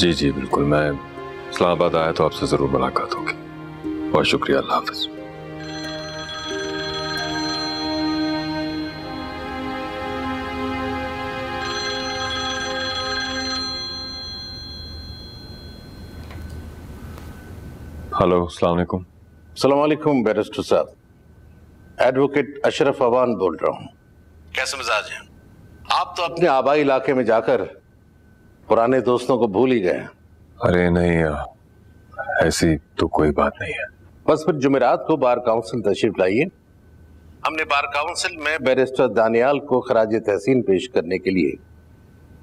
जी जी बिल्कुल, मैं इस्लामाबाद आया तो आपसे जरूर मुलाकात होगी। बहुत शुक्रिया, अल्लाह हाफिज। हेलो, अस्सलाम वालेकुम। अस्सलाम वालेकुम बैरिस्टर साहब, एडवोकेट अशरफ अवान बोल रहा हूँ। कैसे मिजाज हैं? आप तो अपने आबाई इलाके में जाकर पुराने दोस्तों को भूल ही गए। अरे नहीं, ऐसी तो कोई बात नहीं है। बस फिर जुमेरात को बार काउंसिल तशरीफ लाइए। हमने बार काउंसिल में बैरिस्टर दानियाल को खराज तहसीन पेश करने के लिए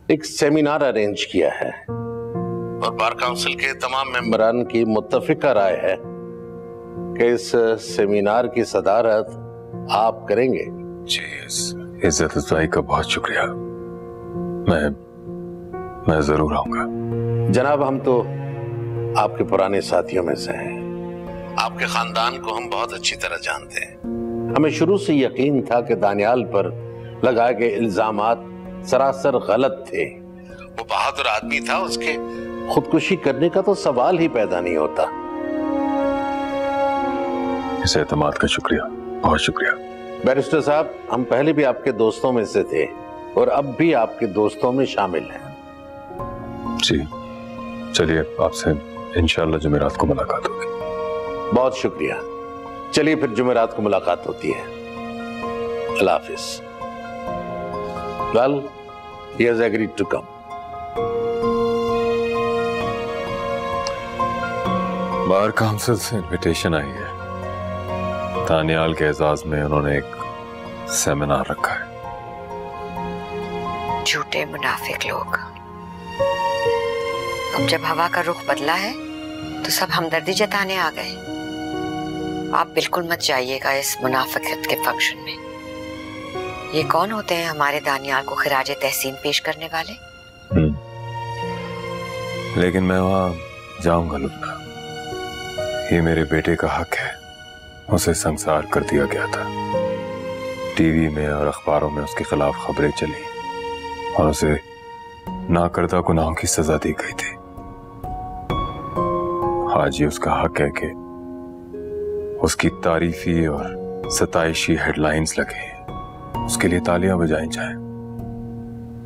एक सेमिनार अरेंज किया है और बार काउंसिल के तमाम मेंबरान की मुत्तफिका राय है कि इस सेमिनार की सदारत आप करेंगे। जी, इज्जत अफजाई का बहुत शुक्रिया। मैं जरूर आऊंगा। जनाब, हम तो आपके पुराने साथियों में से हैं। आपके खानदान को हम बहुत अच्छी तरह जानते हैं। हमें शुरू से यकीन था कि दानियाल पर लगाए गए इल्जामात सरासर गलत थे। वो बहादुर आदमी था, उसके खुदकुशी करने का तो सवाल ही पैदा नहीं होता। इस एतमाद का शुक्रिया, बहुत शुक्रिया। बैरिस्टर साहब, हम पहले भी आपके दोस्तों में से थे और अब भी आपके दोस्तों में शामिल हैं। जी, चलिए आपसे इंशाअल्लाह जुमेरात को मुलाकात होगी। बहुत शुक्रिया। चलिए फिर जुमेरात को मुलाकात होती है। अल्लाह हाफिज। Well, he has agreed to come. Bar council से इनविटेशन आई है। दानियाल के एजाज में उन्होंने एक सेमिनार रखा है। झूठे मुनाफिक लोग। अब जब हवा का रुख बदला है तो सब हमदर्दी जताने आ गए। आप बिल्कुल मत जाइएगा इस मुनाफिकत के फंक्शन में। ये कौन होते हैं हमारे दानियाल को खिराज तहसीन पेश करने वाले? लेकिन मैं वहां जाऊंगा लुत्फा। ये मेरे बेटे का हक है। उसे संसार कर दिया गया था। टीवी में और अखबारों में उसके खिलाफ खबरें चली और उसे नाकर्दा गुनाहों की सजा दी गई थी। आज ये उसका हक है कि उसकी तारीफी और सताइशी हेडलाइंस लगे, उसके लिए तालियां बजाई जाएं,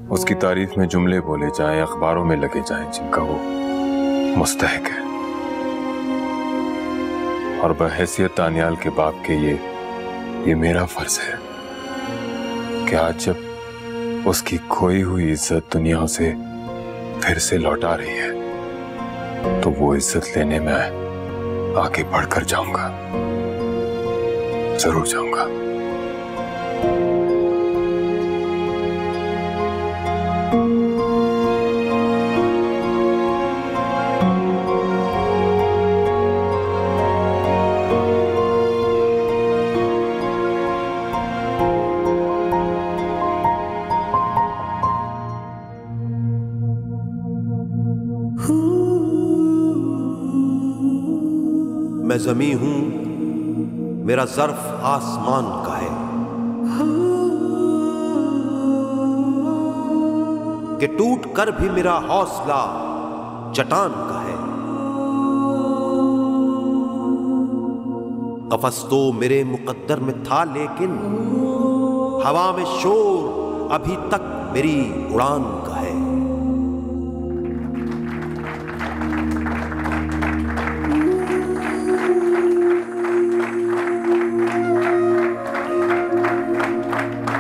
उसकी तारीफ में जुमले बोले जाएं, अखबारों में लगे जाएं जिनका वो मुस्तहिक है। और बहैसियत दानियाल के बाप के ये मेरा फर्ज है कि आज जब उसकी खोई हुई इज्जत दुनिया से फिर से लौटा रही है तो वो इज्जत लेने में आगे बढ़कर जाऊंगा, जरूर जाऊंगा। मैं ज़मीं हूं, मेरा ज़र्फ आसमान का है कि टूट कर भी मेरा हौसला चट्टान का है। कफस तो मेरे मुकद्दर में था लेकिन हवा में शोर अभी तक मेरी उड़ान का है।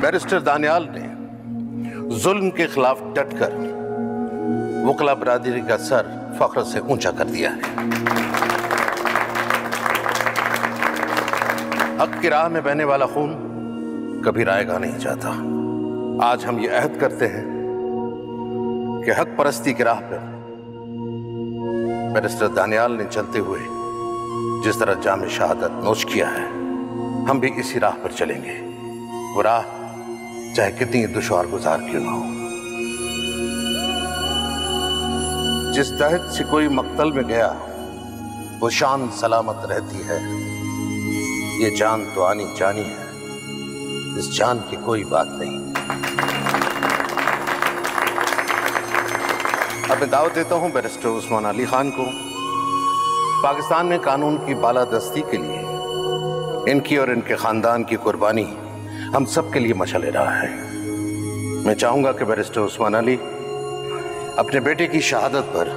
बैरिस्टर दानियाल ने जुल्म के खिलाफ डटकर वकला बरादरी का सर फख्र से ऊंचा कर दिया है। हक की राह में बहने वाला खून कभी रायगा नहीं जाता। आज हम ये अहद करते हैं कि हक परस्ती की राह पर बैरिस्टर दानियाल ने चलते हुए जिस तरह जाम शहादत नोश किया है, हम भी इसी राह पर चलेंगे। वो राह चाहे कितनी दुश्वार गुजार क्यों ना हो। जिस दहक से कोई मक्तल में गया वो शान सलामत रहती है। ये जान तो आनी जानी है, इस जान की कोई बात नहीं। अब मैं दावत देता हूं बैरिस्टर उस्मान अली खान को। पाकिस्तान में कानून की बालादस्ती के लिए इनकी और इनके खानदान की कुर्बानी हम सब के लिए मशाल रहा है। मैं चाहूंगा कि बैरिस्टर उस्मान अली अपने बेटे की शहादत पर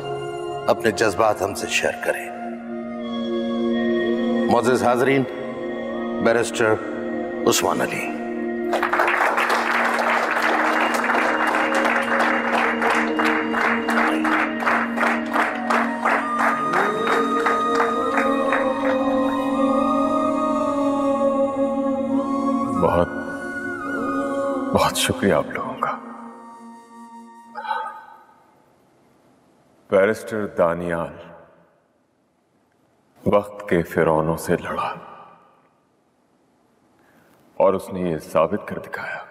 अपने जज्बात हमसे शेयर करें। मोअज़्ज़िज़ हाज़रीन, बैरिस्टर उस्मान अली। बहुत बहुत शुक्रिया आप लोगों का। बैरिस्टर दानियाल वक्त के फिरौनों से लड़ा और उसने ये साबित कर दिखाया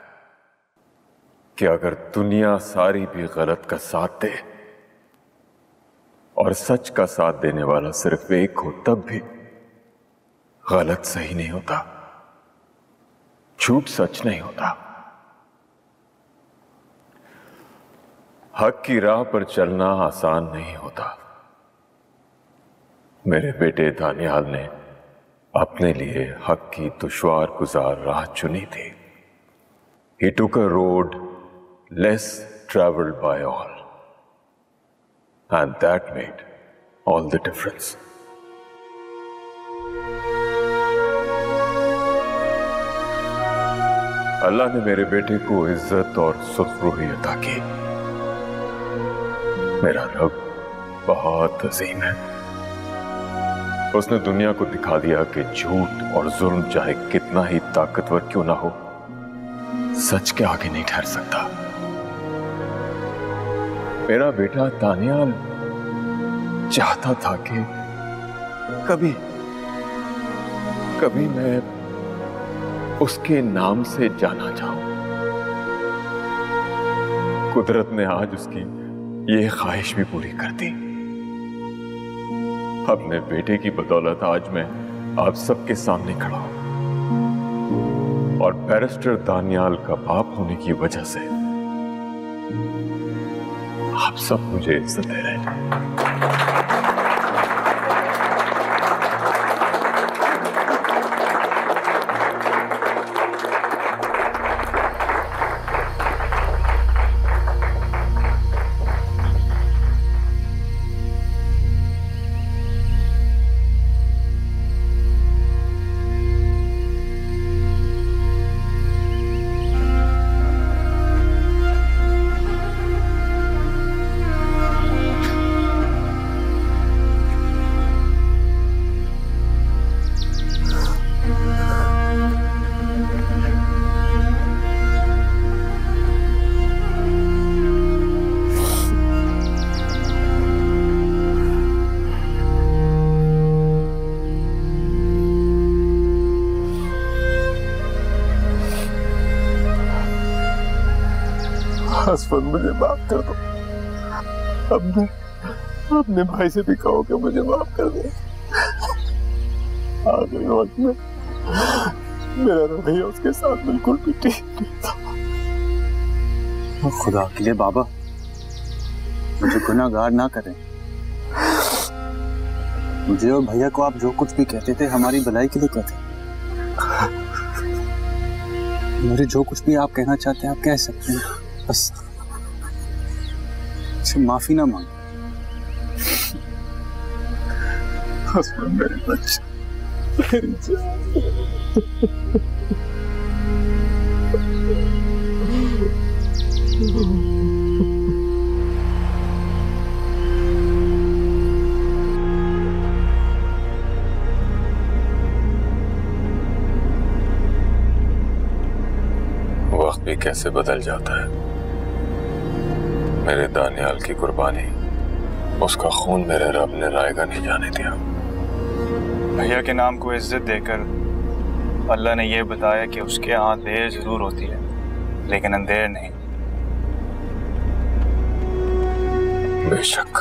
कि अगर दुनिया सारी भी गलत का साथ दे और सच का साथ देने वाला सिर्फ एक हो, तब भी गलत सही नहीं होता, झूठ सच नहीं होता। हक की राह पर चलना आसान नहीं होता। मेरे बेटे दानियाल ने अपने लिए हक की दुश्वार गुजार राह चुनी थी। He took a road less traveled by all, and that made all the difference. अल्लाह ने मेरे बेटे को इज्जत और सुखरूही अता की। मेरा रब बहुत अजीम है। उसने दुनिया को दिखा दिया कि झूठ और जुल्म चाहे कितना ही ताकतवर क्यों ना हो, सच के आगे नहीं ठहर सकता। मेरा बेटा दानियाल चाहता था कि कभी मैं उसके नाम से जाना जाऊं। कुदरत ने आज उसकी ये ख्वाहिश भी पूरी कर दी। अपने बेटे की बदौलत आज मैं आप सबके सामने खड़ा हूं और बैरिस्टर दानियाल का बाप होने की वजह से आप सब मुझे इज्जत दे रहे हैं। हसफन, मुझे माफ कर दो। अपने भाई से भी कहो कि मुझे माफ कर दे। आखिरी वक्त में मेरा रवैया उसके साथ बिल्कुल भी ठीक नहीं था। खुदा के लिए बाबा, मुझे गुनाहगार ना करें। मुझे और भैया को आप जो कुछ भी कहते थे हमारी भलाई के लिए कहते। मुझे जो कुछ भी आप कहना चाहते हैं आप कह सकते हैं, बस माफी ना मांग। मेरे बच्चे, मेरी जान। वक्त भी कैसे बदल जाता है। मेरे दानियाल की कुर्बानी, उसका खून मेरे रब ने रायगा नहीं जाने दिया। भैया के नाम को इज्जत देकर अल्लाह ने यह बताया कि उसके यहाँ देर जरूर होती है लेकिन अंधेर नहीं। बेशक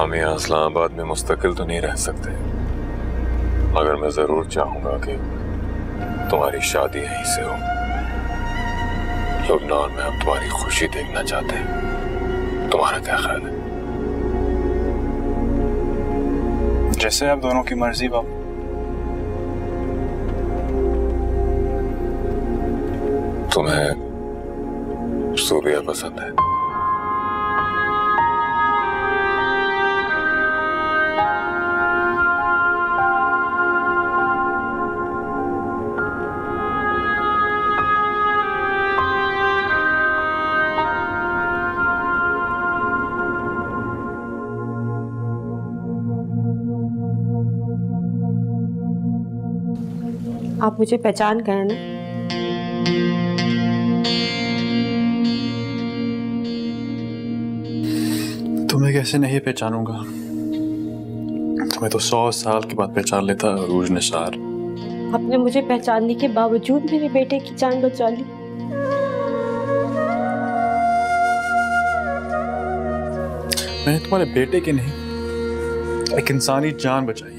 हम यहाँ इस्लामाबाद में मुस्तकिल तो नहीं रह सकते, मगर मैं जरूर चाहूंगा कि तुम्हारी शादी यहीं से हो। लुबना और मैं अब तुम्हारी खुशी देखना चाहते हैं। तुम्हारा क्या ख्याल है? जैसे आप दोनों की मर्जी बाबू। तुम्हें सूर्या पसंद है? आप मुझे पहचान गए ना? तुम्हें कैसे नहीं पहचानूंगा? तुम्हें तो 100 साल के बाद पहचान लेता अरूज निसार। आपने मुझे पहचानने के बावजूद मेरे बेटे की जान बचा ली। मैंने तुम्हारे बेटे की नहीं, एक इंसानी जान बचाई है।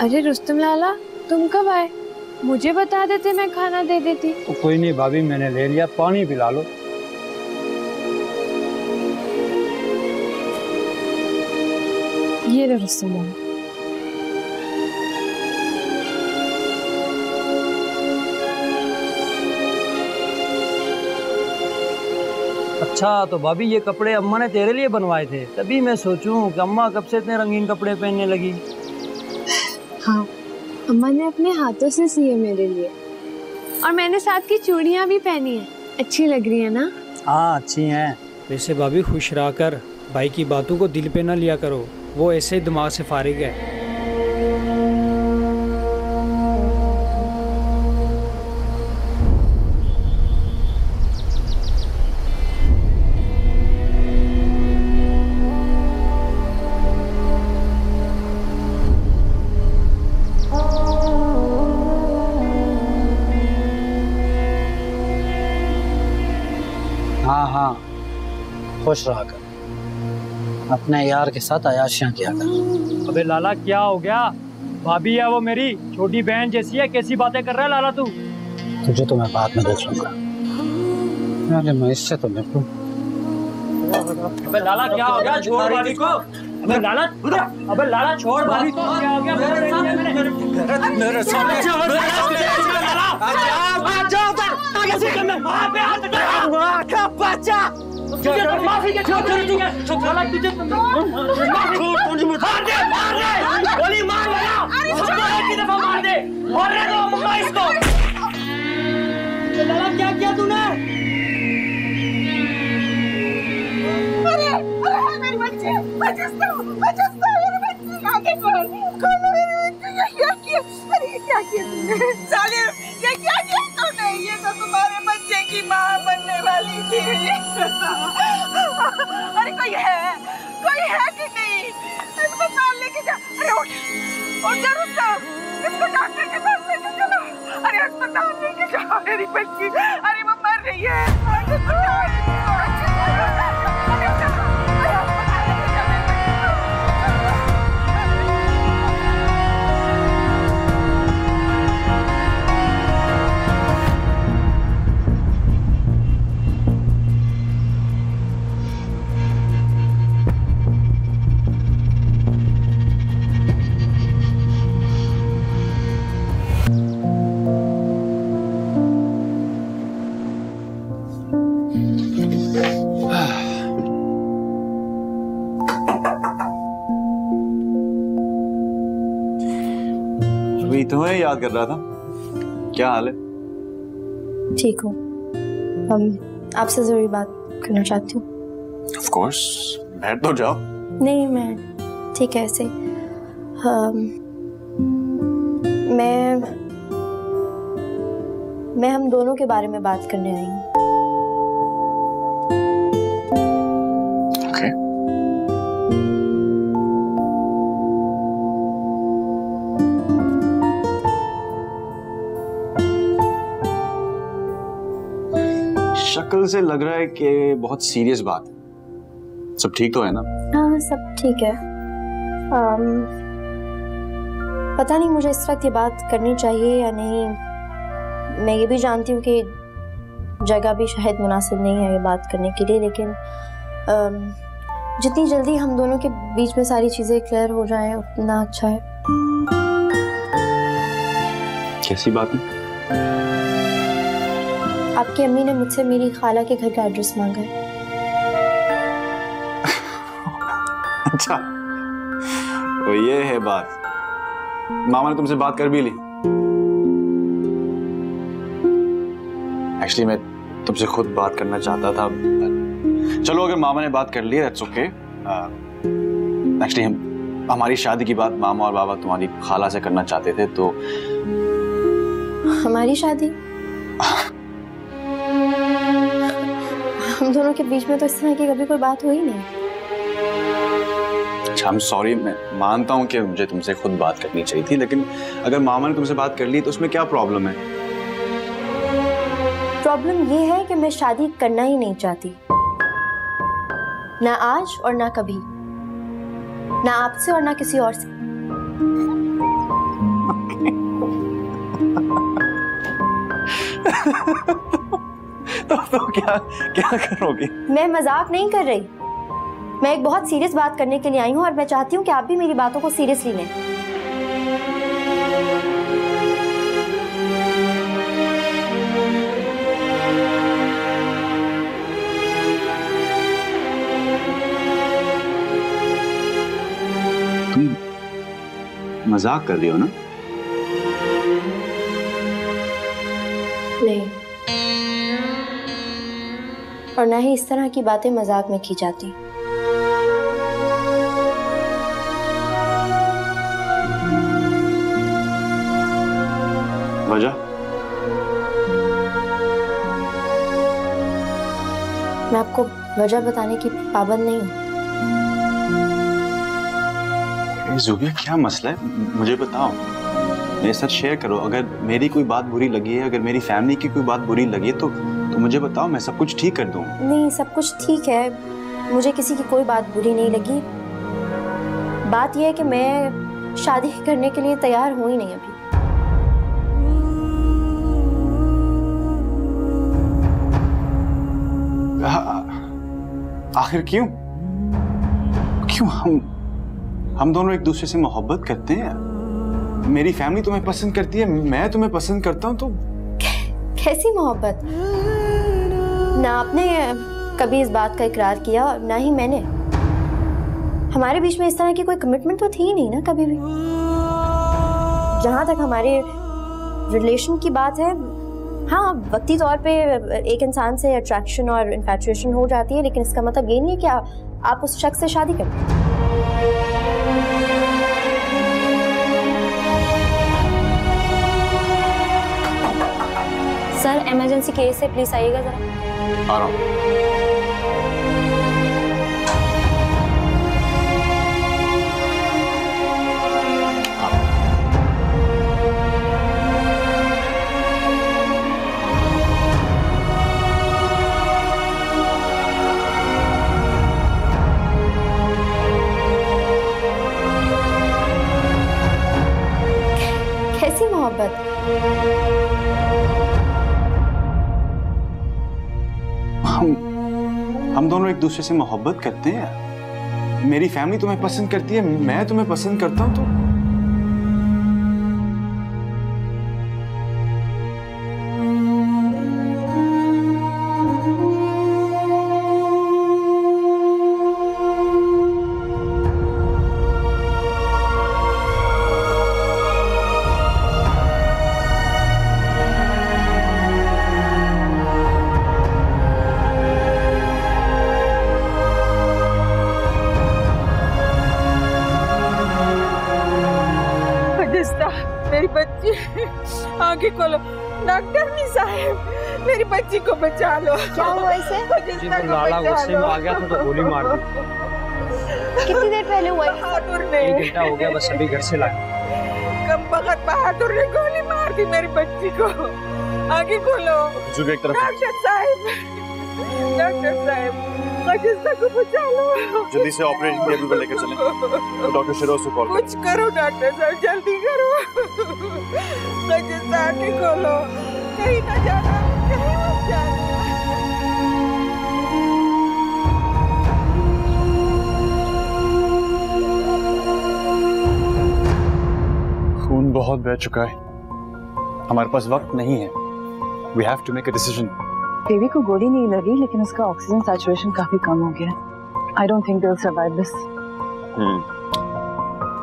अरे रुस्तम लाला, तुम कब आए? मुझे बता देते, मैं खाना दे देती। तो कोई नहीं भाभी, मैंने ले लिया। पानी पिला लो। ये लो रुस्तम लाला। अच्छा तो भाभी, ये कपड़े अम्मा ने तेरे लिए बनवाए थे? तभी मैं सोचूं कि अम्मा कब से इतने रंगीन कपड़े पहनने लगी। हाँ, अम्मा ने अपने हाथों से सिए मेरे लिए, और मैंने साथ की चूड़ियाँ भी पहनी हैं। अच्छी लग रही है ना? हाँ अच्छी हैं। वैसे भाभी, खुश रह कर भाई की बातों को दिल पे ना लिया करो, वो ऐसे ही दिमाग से फारिग है। हाँ हाँ, खुश रहा कर, अपने यार के साथ अयाशियां किया कर। अबे लाला, क्या हो गया? भाभी है वो मेरी छोटी बहन जैसी है, कैसी बातें कर रहा है लाला तू? तुझे तो मैं बाद में देख लूंगा। अरे मैं इससे तो निपटूं। अबे लाला, क्या हो गया? छोड़ भाभी को। अबे लाला, अबे लाला छोड़ भाभी को। क्या हो गया? मेरे सामने माफी के गोली मार दफा मार दे। इसको क्या किया तूने? मेरी बच्ची, आगे क्या किया साले? ये क्या किया तूने? ये तो तुम्हारे बच्चे की माँ बनने वाली थी। अरे कोई है कि नहीं? अस्पताल लेके जा। अरे उठ जा रुस्तम, इसको डॉक्टर के पास लेके चलो। अरे अस्पताल लेके जाओ मेरी बच्ची। अरे वो मर रही है। भी तुम्हें याद कर रहा था। क्या हाल है? ठीक हूँ। आपसे जरूरी बात करना चाहती हूँ। ऑफ कोर्स, बैठ तो जाओ। नहीं, मैं ठीक है ऐसे। मैं हम दोनों के बारे में बात करने आई हूँ। Okay. शक्ल से लग रहा है कि बहुत सीरियस बात है। सब ठीक तो है ना? हाँ, सब ठीक है। पता नहीं मुझे इस वक्त ये बात करनी चाहिए या नहीं। मैं ये भी जानती हूँ कि जगह भी शायद मुनासिब नहीं है ये बात करने के लिए, लेकिन जितनी जल्दी हम दोनों के बीच में सारी चीजें क्लियर हो जाएं उतना अच्छा है। कैसी बात है? आपकी अम्मी ने मुझसे मेरी खाला के घर का एड्रेस मांगा है। अच्छा, तो ये है बात। मामा ने तुमसे बात कर भी ली? एक्चुअली मैं तुमसे खुद बात करना चाहता था। चलो, अगर मामा ने बात कर ली, दैट्स ओके। एक्चुअली हमारी शादी की बात मामा और बाबा तुम्हारी खाला से करना चाहते थे, तो हमारी शादी? हम दोनों के बीच में तो इस तरह की कभी कोई बात हुई नहीं। अच्छा, I'm sorry, मैं मानता हूँ कि मुझे तुमसे खुद बात करनी चाहिए थी, लेकिन अगर मामा ने तुमसे बात कर ली तो उसमें क्या प्रॉब्लम है? प्रॉब्लम ये है कि मैं शादी करना ही नहीं चाहती, ना आज और ना कभी, ना आपसे और ना किसी और से। तो क्या करोगी? मैं मजाक नहीं कर रही, मैं एक बहुत सीरियस बात करने के लिए आई हूँ और मैं चाहती हूँ कि आप भी मेरी बातों को सीरियसली लें। तुम मजाक कर रही हो ना? नहीं, और ना ही इस तरह की बातें मजाक में की जाती। वजह? मैं आपको वजह बताने की पाबंद नहीं हूँ। ज़ुबिया, क्या मसला है? मुझे बताओ, मेरे साथ शेयर करो। अगर मेरी कोई बात बुरी लगी है, अगर मेरी फैमिली की कोई बात बुरी लगी है, तो मुझे बताओ, मैं सब कुछ ठीक कर दूँ। नहीं, सब कुछ ठीक है, मुझे किसी की कोई बात बुरी नहीं लगी। बात यह है कि मैं शादी करने के लिए तैयार हूँ ही नहीं अभी। आखिर क्यों? क्यों? हम दोनों एक दूसरे से मोहब्बत करते हैं। मेरी फैमिली तुम्हें पसंद करती है, मैं तुम्हें पसंद करता हूँ, तो कैसी मोहब्बत? ना आपने कभी इस बात का इकरार किया और ना ही मैंने। हमारे बीच में इस तरह की कोई कमिटमेंट तो थी ही नहीं ना कभी भी। जहां तक हमारे रिलेशन की बात है, हाँ, वक्ती तौर पे एक इंसान से अट्रैक्शन और इन्फैचुएशन हो जाती है, लेकिन इसका मतलब ये नहीं है कि आप उस शख्स से शादी करते हैं। सर, इमरजेंसी केस है, प्लीज आइएगा जरा। आ रहा हूँ। कैसी मोहब्बत? हम दोनों एक दूसरे से मोहब्बत करते हैं। मेरी फैमिली तुम्हें पसंद करती है, मैं तुम्हें पसंद करता हूं, तो खजिस्ता, मेरी बच्ची, आंखें खोलो। डॉक्टर नहीं साहब, मेरी बच्ची को बचा लो। क्या हुआ इसे? खजिस्ता को लाला बचा गुस्से में आ गया तो गोली मार दी। कितनी देर पहले हुआ? बहादुर ने, 1 घंटा हो गया, बस अभी घर से लाए। कम बखत बहादुर ने गोली मार दी मेरी बच्ची को। आंखें खोलो। एक तरफ डॉक्टर साहब, खजिस्ता को बचा लो। जल्दी से ऑपरेशन टेबल पर लेकर चलें। तो डॉक्टर शिरोज को कॉल कुछ करो डॉक्टर साहब, जल्दी करो। खजिस्ता आंखें खोलो, कहीं ना जाना, कहीं मत जाना। खून बहुत बह चुका है, हमारे पास वक्त नहीं है। We have to make a decision. Baby को गोली नहीं लगी, लेकिन उसका ऑक्सीजन सैचुरेशन काफी कम हो गया। I don't think they'll survive this.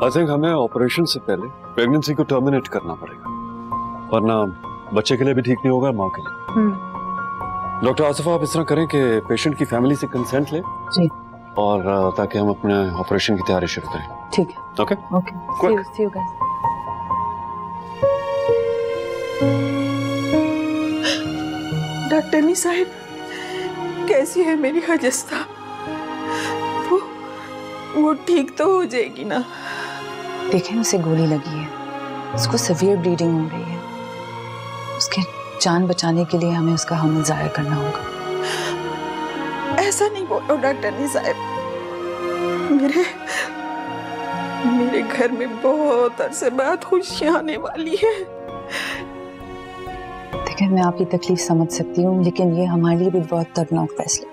I think हमें ऑपरेशन से पहले प्रेगनेंसी को टर्मिनेट करना पड़ेगा, वरना बच्चे के लिए भी ठीक नहीं होगा, माँ के लिए। डॉक्टर आसिफा, आप इस तरह करें कि पेशेंट की फैमिली से कंसेंट लें जी, और ताकि हम अपने ऑपरेशन की तैयारी शुरू करें। ठीक है। Okay okay, see you guys. Doctor नी साहब, कैसी है मेरी खजिस्ता? वो ठीक तो हो जाएगी ना? देखें, उसे गोली लगी है, उसको सीवियर ब्लीडिंग हो रही है। उसके जान बचाने के लिए हमें उसका हमल जाया करना होगा। ऐसा नहीं बोलो डॉक्टर नी साहब, मेरे घर में बहुत अरसे बाद खुशियां आने वाली है। देखिए, मैं आपकी तकलीफ समझ सकती हूँ, लेकिन ये हमारे लिए भी बहुत दर्दनाक फैसला।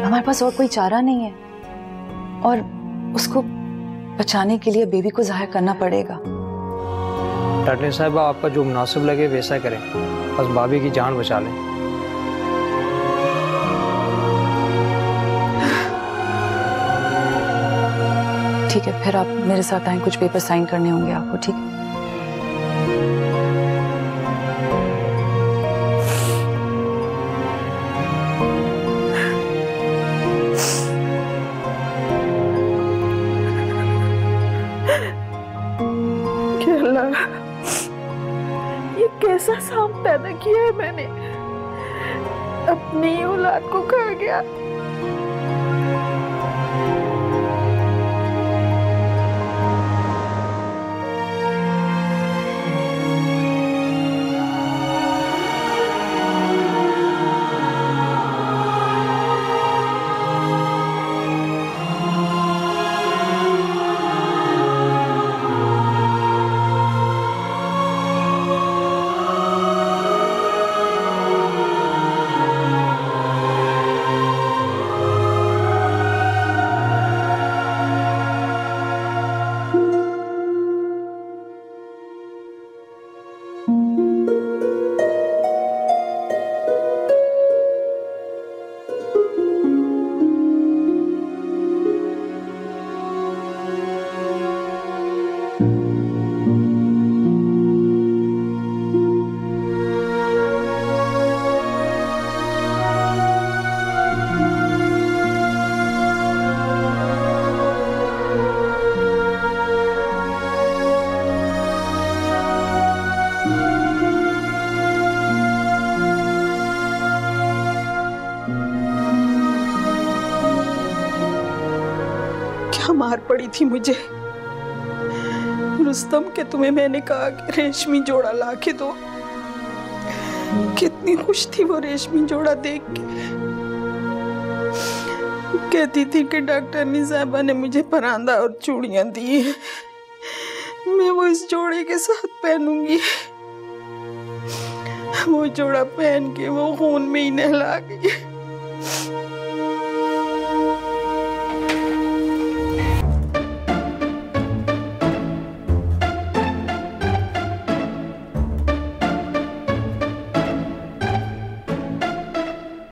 हमारे पास और कोई चारा नहीं है, और उसको बचाने के लिए बेबी को जाहिर करना पड़ेगा। डॉक्टर साहब, आपका जो मुनासिब लगे वैसा करें, बस भाभी की जान बचा लें। ठीक है, फिर आप मेरे साथ आए, कुछ पेपर साइन करने होंगे आपको, ठीक है? ये कैसा सांप पैदा किया है मैंने, अपनी औलाद को खा गया। मार पड़ी थी मुझे रुस्तम के, तुम्हें मैंने कहा कि रेशमी जोड़ा ला के दो। कितनी खुश थी वो रेशमी जोड़ा देख के। कहती थी कि डॉक्टर निसाबा ने मुझे परांदा और चूड़ियां दी है, मैं वो इस जोड़े के साथ पहनूंगी। वो जोड़ा पहन के वो खून में ही नहला गई।